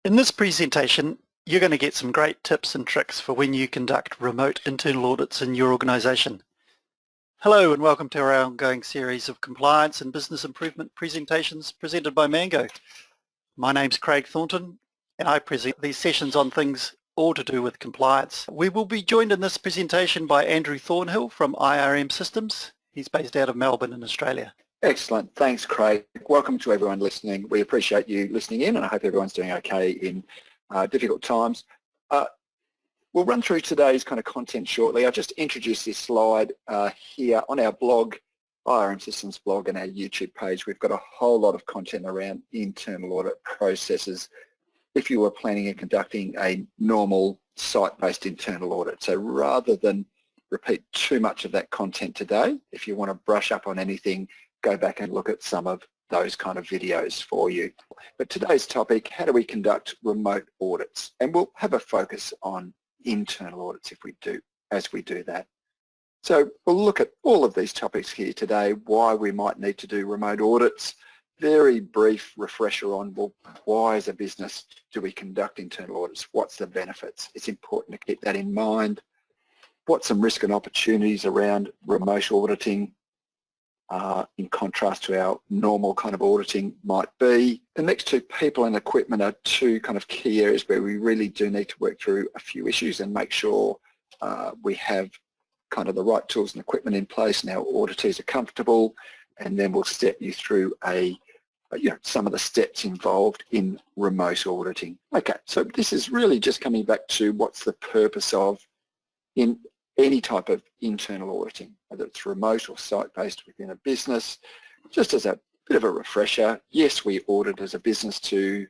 In this presentation, you're going to get some great tips and tricks for when you conduct remote internal audits in your organisation. Hello and welcome to our ongoing series of compliance and business improvement presentations presented by Mango. My name's Craig Thornton and I present these sessions on things all to do with compliance. We will be joined in this presentation by Andrew Thornhill from IRM Systems. He's based out of Melbourne in Australia. Excellent. Thanks, Craig. Welcome to everyone listening. We appreciate you listening in and I hope everyone's doing okay in difficult times. We'll run through today's kind of content shortly. I'll just introduce this slide here on our blog, IRM Systems blog, and our YouTube page. We've got a whole lot of content around internal audit processes if you were planning and conducting a normal site-based internal audit. So rather than repeat too much of that content today, if you want to brush up on anything, go back and look at some of those kind of videos for you. But today's topic, how do we conduct remote audits? And we'll have a focus on internal audits as we do that. So we'll look at all of these topics here today, why we might need to do remote audits, very brief refresher on, well, why as a business do we conduct internal audits? What's the benefits? It's important to keep that in mind. What's some risk and opportunities around remote auditing? In contrast to our normal kind of auditing might be. The next two, people and equipment, are two kind of key areas where we really do need to work through a few issues and make sure we have kind of the right tools and equipment in place and our auditors are comfortable, and then we'll step you through some of the steps involved in remote auditing. Okay, so this is really just coming back to what's the purpose of in any type of internal auditing, whether it's remote or site-based within a business. Just as a bit of a refresher, yes, we audit as a business to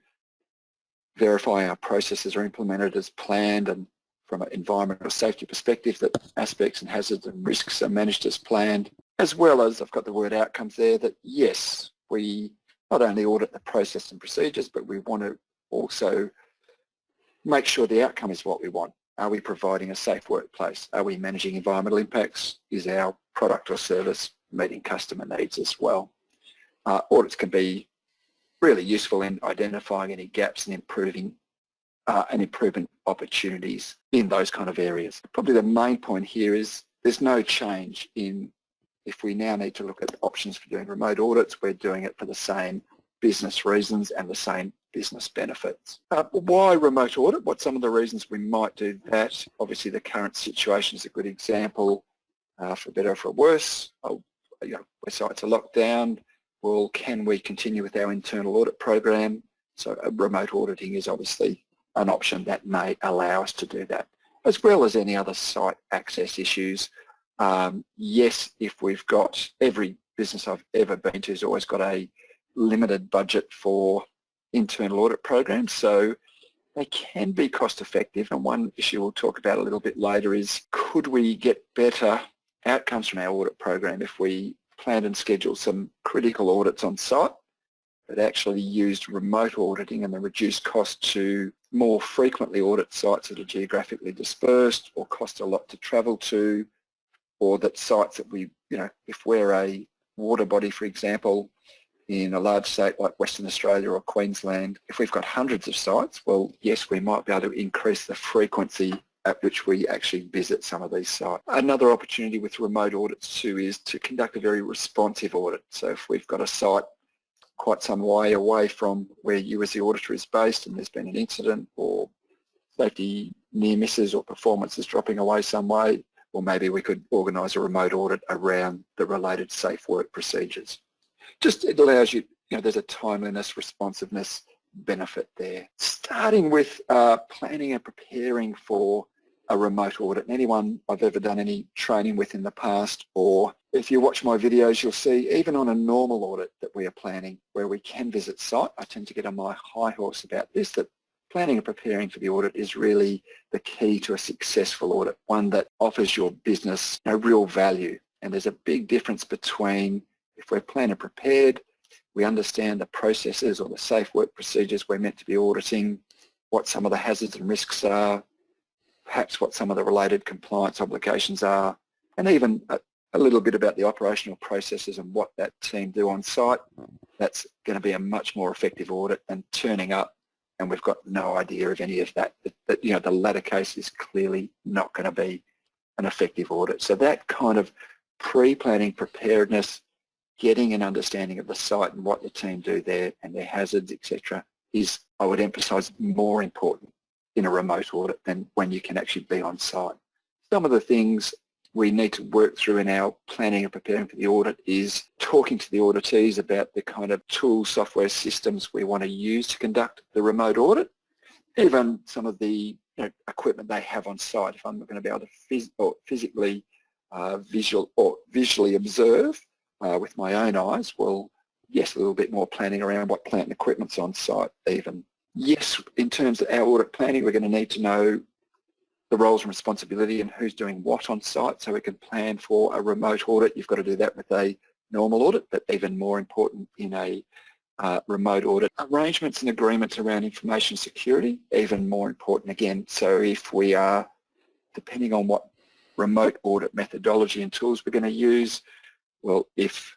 verify our processes are implemented as planned, and from an environmental safety perspective that aspects and hazards and risks are managed as planned, as well as, I've got the word outcomes there, that yes, we not only audit the process and procedures, but we want to also make sure the outcome is what we want. Are we providing a safe workplace? Are we managing environmental impacts? Is our product or service meeting customer needs as well? Audits can be really useful in identifying any gaps and improving and improvement opportunities in those kind of areas. Probably the main point here is there's no change in if we now need to look at options for doing remote audits, we're doing it for the same business reasons and the same business benefits. Why remote audit? What's some of the reasons we might do that? Obviously the current situation is a good example, for better or for worse. Where sites are locked down, well, can we continue with our internal audit program? So remote auditing is obviously an option that may allow us to do that, as well as any other site access issues. Yes, if we've got, every business I've ever been to has always got a limited budget for internal audit programs, so they can be cost effective, and one issue we'll talk about a little bit later is, could we get better outcomes from our audit program if we planned and scheduled some critical audits on site but actually used remote auditing and the reduced cost to more frequently audit sites that are geographically dispersed or cost a lot to travel to, or that sites that we, if we're a water body, for example, in a large state like Western Australia or Queensland, if we've got hundreds of sites, well, yes, we might be able to increase the frequency at which we actually visit some of these sites. Another opportunity with remote audits too is to conduct a very responsive audit. So if we've got a site quite some way away from where you as the auditor is based and there's been an incident or safety near misses or performance is dropping away some way, or maybe we could organise a remote audit around the related safe work procedures. Just, it allows you, there's a timeliness, responsiveness benefit there. Starting with planning and preparing for a remote audit. And anyone I've ever done any training with in the past, or if you watch my videos, you'll see even on a normal audit that we are planning where we can visit site, I tend to get on my high horse about this, that planning and preparing for the audit is really the key to a successful audit, one that offers your business real value. And there's a big difference between, if we're planned and prepared, we understand the processes or the safe work procedures we're meant to be auditing, what some of the hazards and risks are, perhaps what some of the related compliance obligations are, and even a little bit about the operational processes and what that team do on site. That's going to be a much more effective audit than turning up and we've got no idea of any of that, you know, the latter case is clearly not going to be an effective audit. So that kind of pre-planning preparedness, getting an understanding of the site and what the team do there and their hazards, etc., is, I would emphasise, more important in a remote audit than when you can actually be on site. Some of the things we need to work through in our planning and preparing for the audit is talking to the auditees about the kind of tools, software, systems we want to use to conduct the remote audit, even some of the equipment they have on site. If I'm not going to be able to physically visually observe with my own eyes, well, yes, a little bit more planning around what plant and equipment's on site even. Yes, in terms of our audit planning, we're going to need to know the roles and responsibility and who's doing what on site so we can plan for a remote audit. You've got to do that with a normal audit, but even more important in a remote audit. Arrangements and agreements around information security, even more important again. So if we are, depending on what remote audit methodology and tools we're going to use, well, if,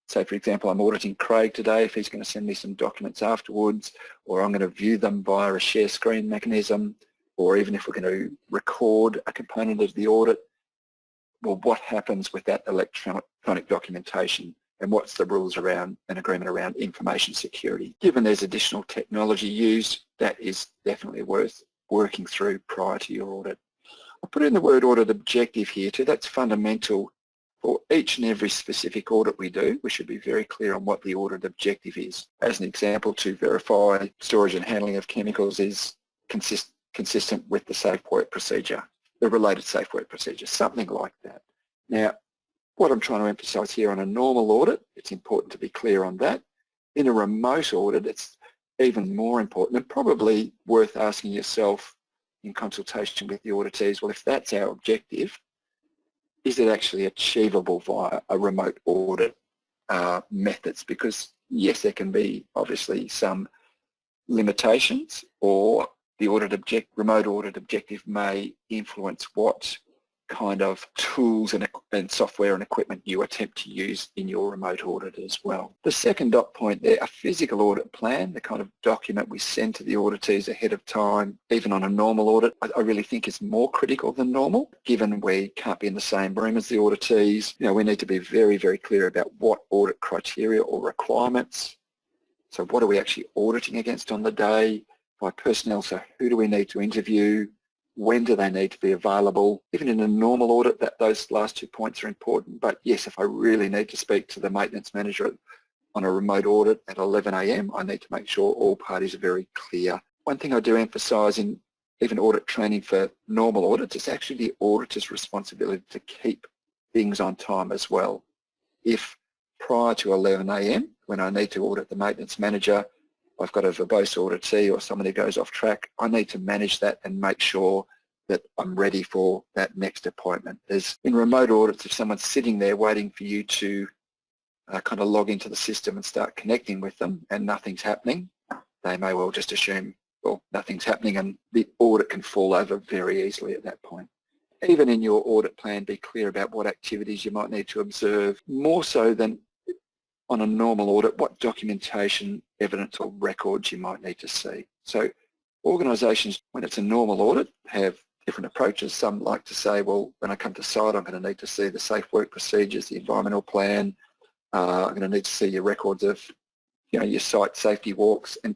say for example, I'm auditing Craig today, if he's going to send me some documents afterwards, or I'm going to view them via a share screen mechanism, or even if we're going to record a component of the audit, well, what happens with that electronic documentation, and what's the rules around an agreement around information security? Given there's additional technology used, that is definitely worth working through prior to your audit. I put in the word audit objective here too. That's fundamental for each and every specific audit we do. We should be very clear on what the audit objective is. As an example, to verify storage and handling of chemicals is consistent with the safe work procedure, the related safe work procedure, something like that. Now, what I'm trying to emphasise here, on a normal audit, it's important to be clear on that. In a remote audit, it's even more important and probably worth asking yourself in consultation with the auditees, well, if that's our objective, is it actually achievable via a remote audit methods? Because yes, there can be obviously some limitations, or the remote audit objective may influence what kind of tools and software and equipment you attempt to use in your remote audit as well. The second dot point there, a physical audit plan, the kind of document we send to the auditees ahead of time, even on a normal audit, I really think is more critical than normal, given we can't be in the same room as the auditees. You know, we need to be very, very clear about what audit criteria or requirements. So what are we actually auditing against on the day? By personnel, so who do we need to interview? When do they need to be available? Even in a normal audit, those last 2 points are important. But yes, if I really need to speak to the maintenance manager on a remote audit at 11 a.m, I need to make sure all parties are very clear. One thing I do emphasise in even audit training for normal audits, it's actually the auditor's responsibility to keep things on time as well. If prior to 11 a.m, when I need to audit the maintenance manager, I've got a verbose auditee or someone who goes off track, I need to manage that and make sure that I'm ready for that next appointment. There's, in remote audits, if someone's sitting there waiting for you to kind of log into the system and start connecting with them and nothing's happening, they may well just assume, well, nothing's happening, and the audit can fall over very easily at that point. Even in your audit plan, be clear about what activities you might need to observe, more so than on a normal audit, what documentation, evidence or records you might need to see. So organisations, when it's a normal audit, have different approaches. Some like to say, well, when I come to site, I'm going to need to see the safe work procedures, the environmental plan, I'm going to need to see your records of, you know, your site safety walks, and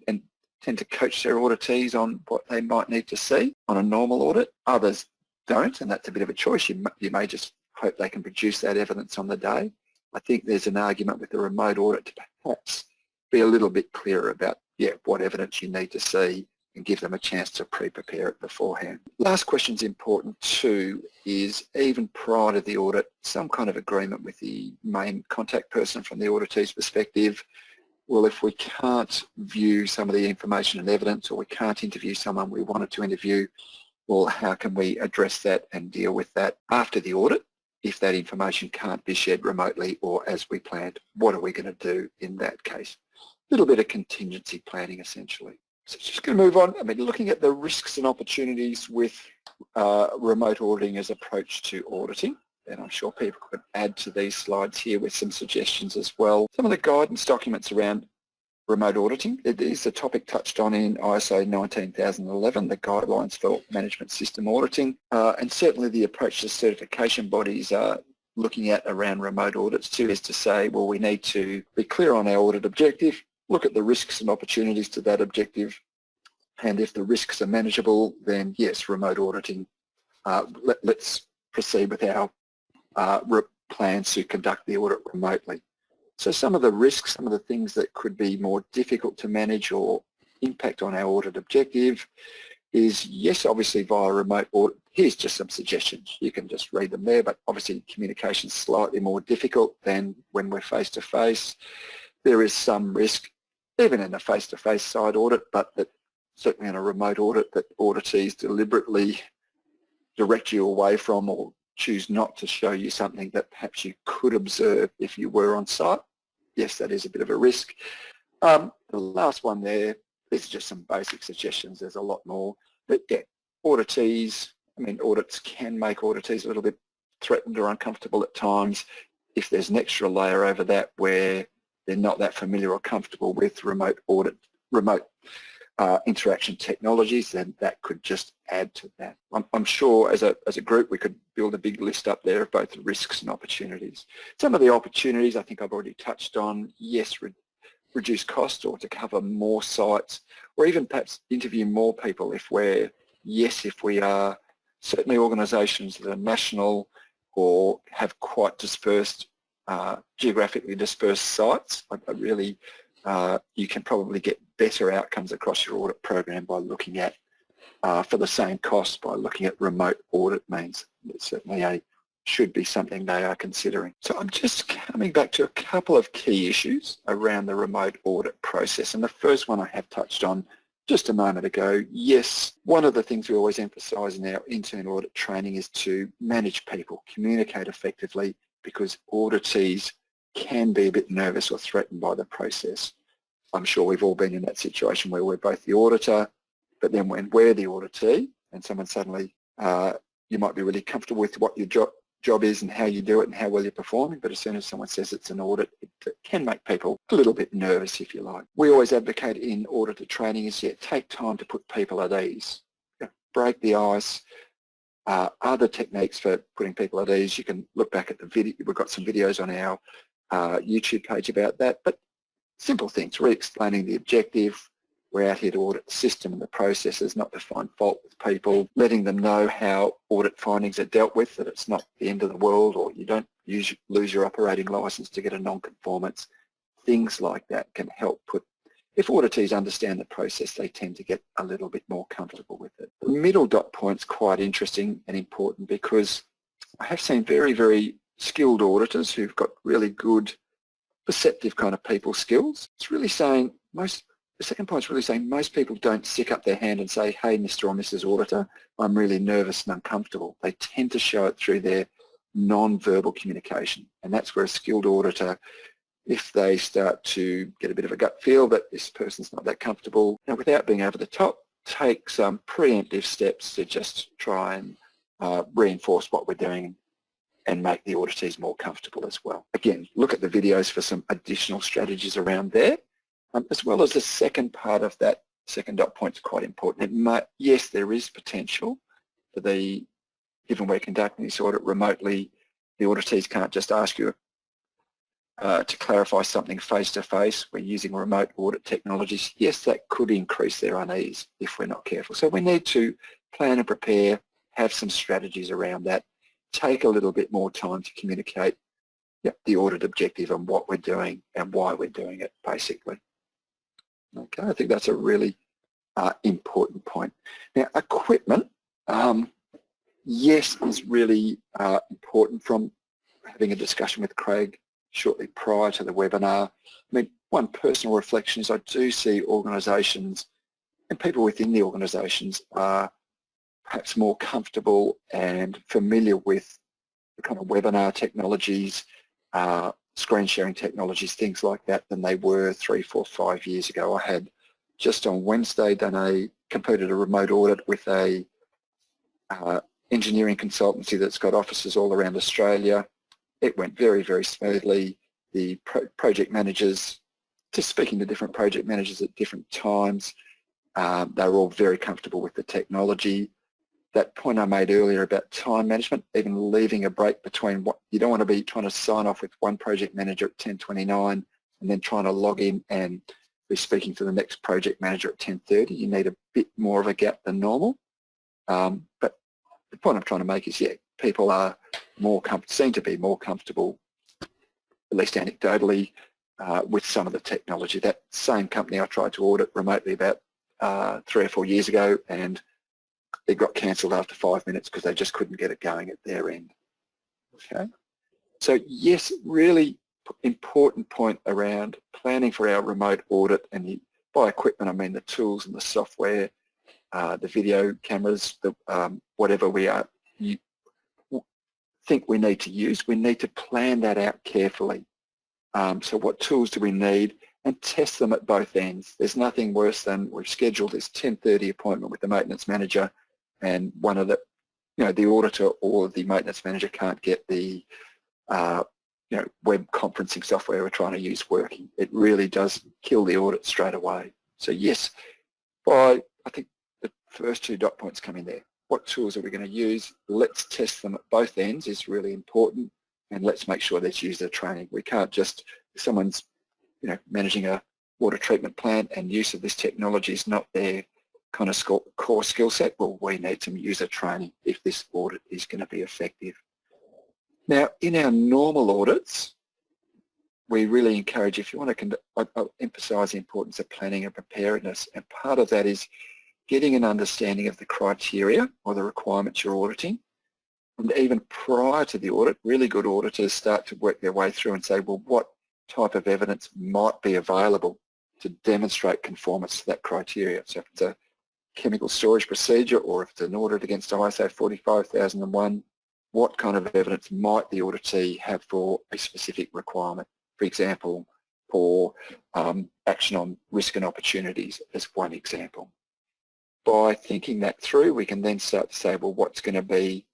tend to coach their auditees on what they might need to see on a normal audit. Others don't, and that's a bit of a choice. You may just hope they can produce that evidence on the day. I think there's an argument with the remote audit to perhaps be a little bit clearer about, what evidence you need to see, and give them a chance to pre-prepare it beforehand. Last question's important too, is even prior to the audit, some kind of agreement with the main contact person from the auditee's perspective. Well, if we can't view some of the information and evidence, or we can't interview someone we wanted to interview, well, how can we address that and deal with that after the audit? If that information can't be shared remotely or as we planned, what are we going to do in that case? A little bit of contingency planning, essentially. So just going to move on. I mean, looking at the risks and opportunities with remote auditing as approach to auditing, and I'm sure people could add to these slides here with some suggestions as well. Some of the guidance documents around remote auditing. It is a topic touched on in ISO 19011, the guidelines for management system auditing, and certainly the approach the certification bodies are looking at around remote audits too is to say, well, we need to be clear on our audit objective, look at the risks and opportunities to that objective, and if the risks are manageable, then yes, remote auditing, let's proceed with our plans to conduct the audit remotely. So some of the risks, some of the things that could be more difficult to manage or impact on our audit objective is, yes, obviously via remote audit. Here's just some suggestions. You can just read them there, but obviously communication is slightly more difficult than when we're face-to-face. There is some risk, even in a face-to-face side audit, but that certainly in a remote audit, that auditees deliberately direct you away from or choose not to show you something that perhaps you could observe if you were on site. Yes, that is a bit of a risk. The last one there, these are just some basic suggestions. There's a lot more. But yeah, auditees, I mean, audits can make auditees a little bit threatened or uncomfortable at times. If there's an extra layer over that where they're not that familiar or comfortable with remote interaction technologies, then that could just add to that. I'm sure as a group we could build a big list up there of both the risks and opportunities. Some of the opportunities I think I've already touched on. Yes, reduce cost or to cover more sites, or even perhaps interview more people if we are certainly organisations that are national or have quite dispersed, geographically dispersed sites. You can probably get better outcomes across your audit program by looking at, for the same cost, by looking at remote audit means. It's certainly should be something they are considering. So I'm just coming back to a couple of key issues around the remote audit process. And the first one I have touched on just a moment ago. Yes, one of the things we always emphasise in our internal audit training is to manage people, communicate effectively, because auditees can be a bit nervous or threatened by the process. I'm sure we've all been in that situation where we're both the auditor, but then when we're the auditee and someone suddenly, you might be really comfortable with what your job is and how you do it and how well you're performing, but as soon as someone says it's an audit, it can make people a little bit nervous, if you like. We always advocate in auditor training is, take time to put people at ease. Break the ice. Other techniques for putting people at ease, you can look back at the video. We've got some videos on our YouTube page about that, but simple things, re-explaining the objective. We're out here to audit the system and the processes, not to find fault with people, letting them know how audit findings are dealt with, that it's not the end of the world, or you don't lose your operating licence to get a non-conformance. Things like that can help if auditees understand the process, they tend to get a little bit more comfortable with it. The middle dot point's quite interesting and important because I have seen very, very skilled auditors who've got really good perceptive kind of people skills. It's really saying the second point is really saying most people don't stick up their hand and say, hey, Mr. or Mrs. Auditor, I'm really nervous and uncomfortable. They tend to show it through their non-verbal communication. And that's where a skilled auditor, if they start to get a bit of a gut feel that this person's not that comfortable, and without being over the top, take some preemptive steps to just try and reinforce what we're doing and make the auditees more comfortable as well. Again, look at the videos for some additional strategies around there. As well as the second part of that second dot point is quite important. Yes, there is potential for given we're conducting this audit remotely, the auditees can't just ask you to clarify something face-to-face. We're using remote audit technologies. Yes, that could increase their unease if we're not careful. So we need to plan and prepare, have some strategies around that, take a little bit more time to communicate the audit objective and what we're doing and why we're doing it, basically. Okay, I think that's a really important point. Now, equipment, yes, is really important. From having a discussion with Craig shortly prior to the webinar, I mean, one personal reflection is I do see organisations and people within the organisations are perhaps more comfortable and familiar with the kind of webinar technologies, screen sharing technologies, things like that than they were 3, 4, 5 years ago. I had just on Wednesday completed a remote audit with a engineering consultancy that's got offices all around Australia. It went very, very smoothly. The project managers just speaking to different project managers at different times, they were all very comfortable with the technology. That point I made earlier about time management, even leaving a break between what you don't want to be trying to sign off with one project manager at 10:29 and then trying to log in and be speaking to the next project manager at 10:30. You need a bit more of a gap than normal. But the point I'm trying to make is, yeah, people are seem to be more comfortable, at least anecdotally, with some of the technology. That same company I tried to audit remotely about 3 or 4 years ago, and it got cancelled after 5 minutes because they just couldn't get it going at their end. Okay, so yes, really important point around planning for our remote audit, and by equipment I mean the tools and the software, the video cameras, whatever you think we need to use. We need to plan that out carefully. So what tools do we need, and test them at both ends. There's nothing worse than we've scheduled this 10:30 appointment with the maintenance manager, and one of the auditor or the maintenance manager can't get the web conferencing software we're trying to use working. It really does kill the audit straight away. So yes, I think the first 2 dot points come in there. What tools are we going to use? Let's test them at both ends is really important, and let's make sure there's user training. We can't just, if someone's managing a water treatment plant and use of this technology is not their kind of core skill set, well, we need some user training if this audit is going to be effective. Now, in our normal audits, we really encourage, if you want to I'll emphasise the importance of planning and preparedness, and part of that is getting an understanding of the criteria or the requirements you're auditing. And even prior to the audit, really good auditors start to work their way through and say, well, what type of evidence might be available to demonstrate conformance to that criteria? So if it's a chemical storage procedure, or if it's an audit against ISO 45001, what kind of evidence might the auditee have for a specific requirement? For example, for action on risk and opportunities as one example. By thinking that through, we can then start to say, well, what's going to be,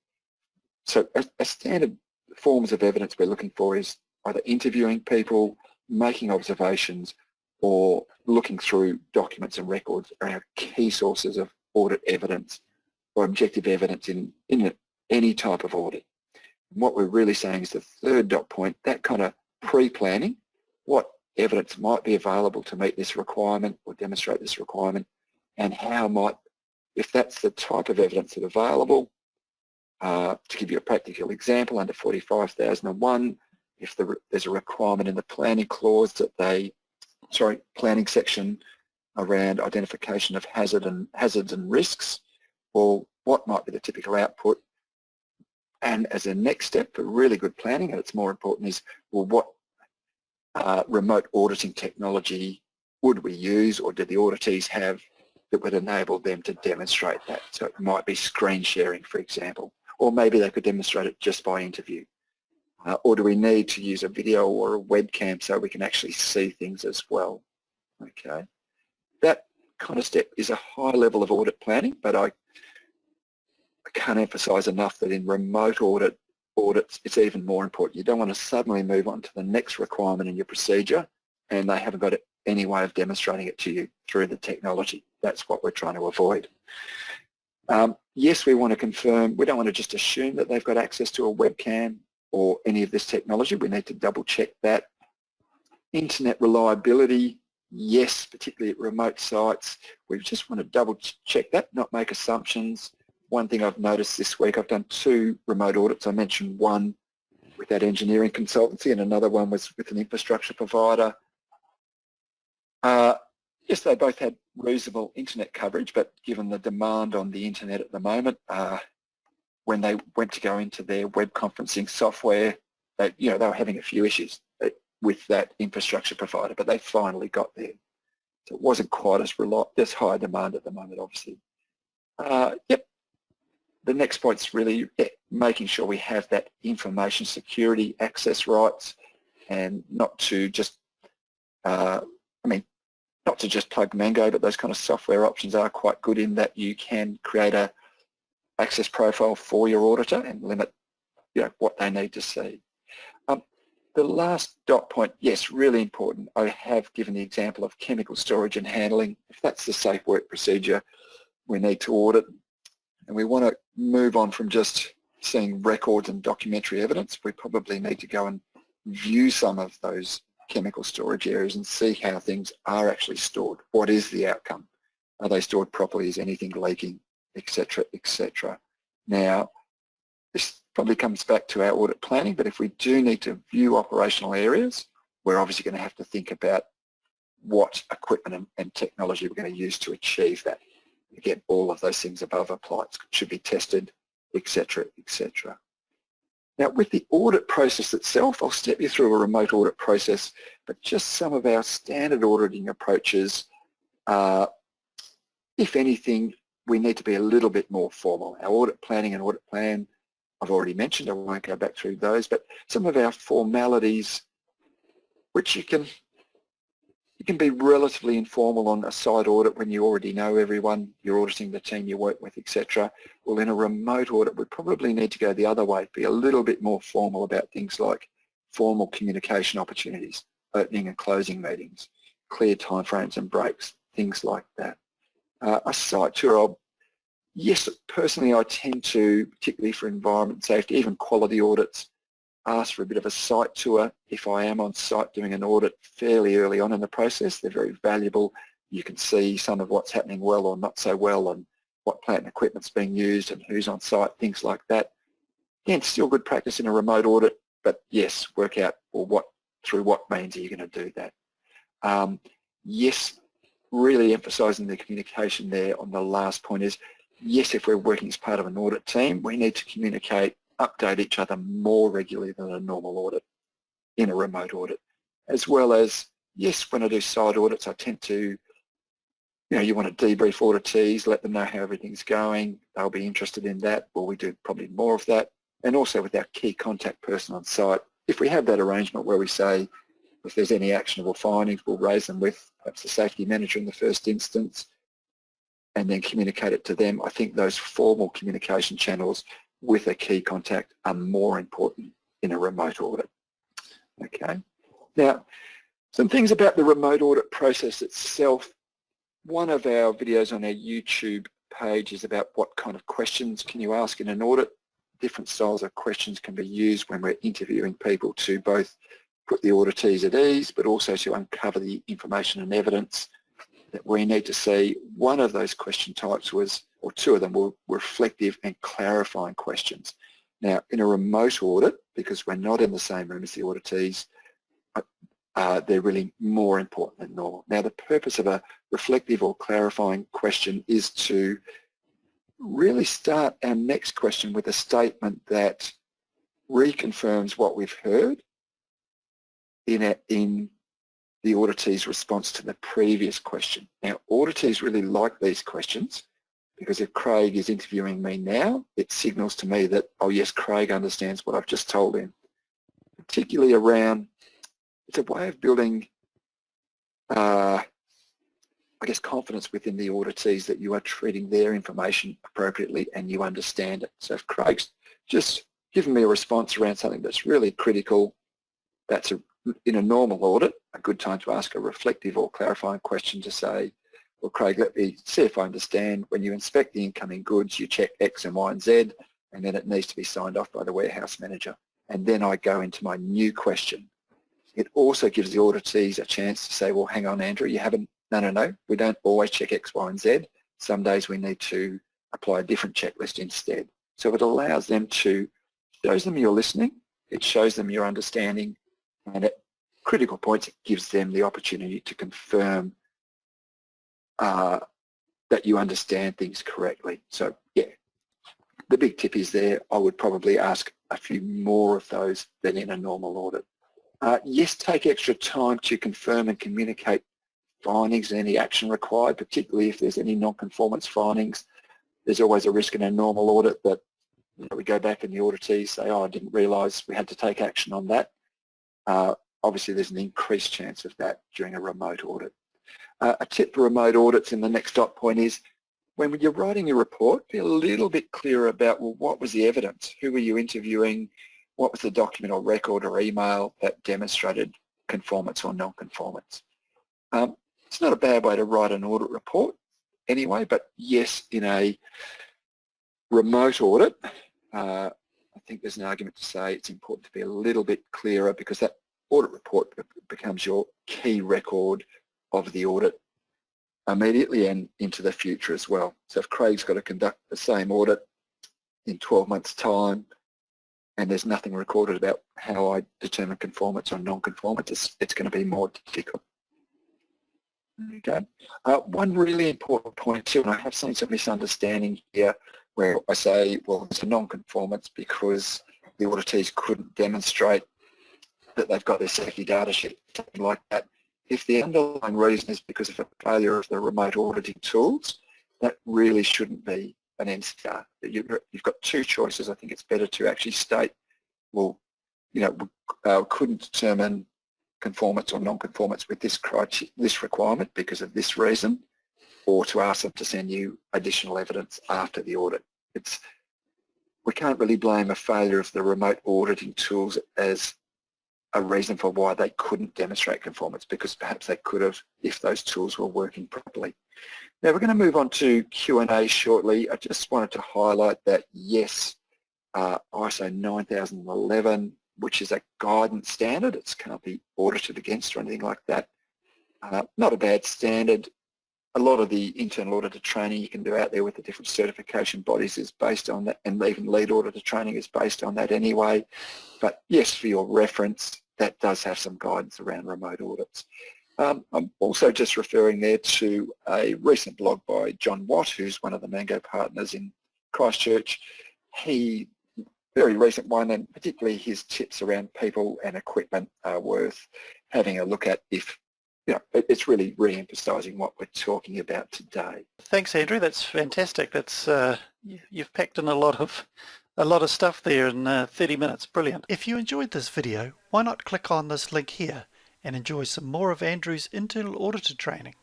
so a standard forms of evidence we're looking for is either interviewing people, making observations, or looking through documents and records are our key sources of audit evidence or objective evidence in any type of audit. And what we're really saying is the third dot point, that kind of pre-planning, what evidence might be available to meet this requirement or demonstrate this requirement, and how might, if that's the type of evidence that's available, to give you a practical example, under 45001, if there's a requirement in the planning clause that planning section around identification of hazards and risks, or what might be the typical output. And as a next step for really good planning, and it's more important, is, well, what remote auditing technology would we use, or do the auditees have that would enable them to demonstrate that? So it might be screen sharing, for example, or maybe they could demonstrate it just by interview. Or do we need to use a video or a webcam so we can actually see things as well? Okay, that kind of step is a high level of audit planning, but I can't emphasise enough that in remote audits, it's even more important. You don't want to suddenly move on to the next requirement in your procedure and they haven't got any way of demonstrating it to you through the technology. That's what we're trying to avoid. Yes, we want to confirm, we don't want to just assume that they've got access to a webcam or any of this technology. We need to double check that. Internet reliability, yes, particularly at remote sites. We just want to double check that, not make assumptions. One thing I've noticed this week, I've done 2 remote audits. I mentioned one with that engineering consultancy and another one was with an infrastructure provider. Yes, they both had reasonable internet coverage, but given the demand on the internet at the moment, when they went to go into their web conferencing software, they were having a few issues with that infrastructure provider, but they finally got there. So it wasn't quite as reliable. There's high demand at the moment, obviously. Yep. The next point's really making sure we have that information security access rights, and not to just, not to just plug Mango, but those kind of software options are quite good in that you can create a access profile for your auditor and limit what they need to see. The last dot point, yes, really important. I have given the example of chemical storage and handling. If that's the safe work procedure, we need to audit, and we want to move on from just seeing records and documentary evidence. We probably need to go and view some of those chemical storage areas and see how things are actually stored. What is the outcome? Are they stored properly? Is anything leaking, etc., etc.? Now, this probably comes back to our audit planning, but if we do need to view operational areas, we're obviously going to have to think about what equipment and technology we're going to use to achieve that. Again, all of those things above apply. It should be tested, etc., etc. Now, with the audit process itself, I'll step you through a remote audit process, but just some of our standard auditing approaches, if anything, we need to be a little bit more formal. Our audit planning and audit plan, I've already mentioned, I won't go back through those, but some of our formalities, which you can be relatively informal on a site audit when you already know everyone, you're auditing the team you work with, etc. Well, in a remote audit, we probably need to go the other way, be a little bit more formal about things like formal communication opportunities, opening and closing meetings, clear timeframes and breaks, things like that. A site tour, yes, personally I tend to, particularly for environment safety, even quality audits, ask for a bit of a site tour if I am on site doing an audit fairly early on in the process. They're very valuable. You can see some of what's happening well or not so well and what plant and equipment's being used and who's on site, things like that. Again, still good practice in a remote audit, but yes, work out through what means are you going to do that. Yes, really emphasising the communication there on the last point is, yes, if we're working as part of an audit team, we need to communicate, update each other more regularly than a normal audit in a remote audit. As well as, yes, when I do site audits, I tend to, you want to debrief auditees, let them know how everything's going. They'll be interested in that. Well, we do probably more of that. And also with our key contact person on site, if we have that arrangement where we say, if there's any actionable findings, we'll raise them with perhaps the safety manager in the first instance and then communicate it to them. I think those formal communication channels with a key contact are more important in a remote audit. Okay. Now, some things about the remote audit process itself. One of our videos on our YouTube page is about what kind of questions can you ask in an audit. Different styles of questions can be used when we're interviewing people to both put the auditees at ease, but also to uncover the information and evidence that we need to see. One of those question types was, or two of them were reflective and clarifying questions. Now, in a remote audit, because we're not in the same room as the auditees, they're really more important than normal. Now, the purpose of a reflective or clarifying question is to really start our next question with a statement that reconfirms what we've heard in the auditee's response to the previous question. Now, auditees really like these questions because if Craig is interviewing me now, it signals to me that, oh yes, Craig understands what I've just told him. Particularly around, it's a way of building, I guess, confidence within the auditees that you are treating their information appropriately and you understand it. So if Craig's just given me a response around something that's really critical, that's in a normal audit, a good time to ask a reflective or clarifying question to say, well, Craig, let me see if I understand. When you inspect the incoming goods, you check X and Y and Z, and then it needs to be signed off by the warehouse manager. And then I go into my new question. It also gives the auditees a chance to say, well, hang on, Andrew, you haven't, no, we don't always check X, Y, and Z. Some days we need to apply a different checklist instead. So it allows them to, shows them you're listening, it shows them your understanding, and at critical points, it gives them the opportunity to confirm that you understand things correctly. So yeah, the big tip is there. I would probably ask a few more of those than in a normal audit. Yes, take extra time to confirm and communicate findings and any action required, particularly if there's any non-conformance findings. There's always a risk in a normal audit that we go back and the auditees say, oh, I didn't realise we had to take action on that. Obviously, there's an increased chance of that during a remote audit. A tip for remote audits in the next dot point is when you're writing your report, be a little bit clearer about, well, what was the evidence? Who were you interviewing? what was the document or record or email that demonstrated conformance or non-conformance. It's not a bad way to write an audit report anyway, but yes, in a remote audit, I think there's an argument to say it's important to be a little bit clearer, because that audit report becomes your key record of the audit immediately and into the future as well. So if Craig's got to conduct the same audit in 12 months' time and there's nothing recorded about how I determine conformance or non-conformance, it's going to be more difficult. Okay. One really important point too, and I have seen some misunderstanding here where I say, well, it's a non-conformance because the auditees couldn't demonstrate that they've got their safety data sheet, something like that. If the underlying reason is because of a failure of the remote auditing tools, that really shouldn't be an NCR. You've got two choices. I think it's better to actually state, well, couldn't determine conformance or non-conformance with this requirement because of this reason, or to ask them to send you additional evidence after the audit. We can't really blame a failure of the remote auditing tools as a reason for why they couldn't demonstrate conformance, because perhaps they could have if those tools were working properly. Now we're going to move on to Q&A shortly. I just wanted to highlight that yes, ISO 9011, which is a guidance standard, it can't be audited against or anything like that. Not a bad standard. A lot of the internal auditor training you can do out there with the different certification bodies is based on that, and even lead auditor training is based on that anyway. But yes, for your reference, that does have some guidance around remote audits. I'm also just referring there to a recent blog by John Watt, who's one of the Mango partners in Christchurch. Very recent one, and particularly his tips around people and equipment are worth having a look at if, it's really re-emphasising what we're talking about today. Thanks, Andrew. That's fantastic. That's you've packed in a lot of stuff there in 30 minutes. Brilliant. If you enjoyed this video, why not click on this link here and enjoy some more of Andrew's internal auditor training.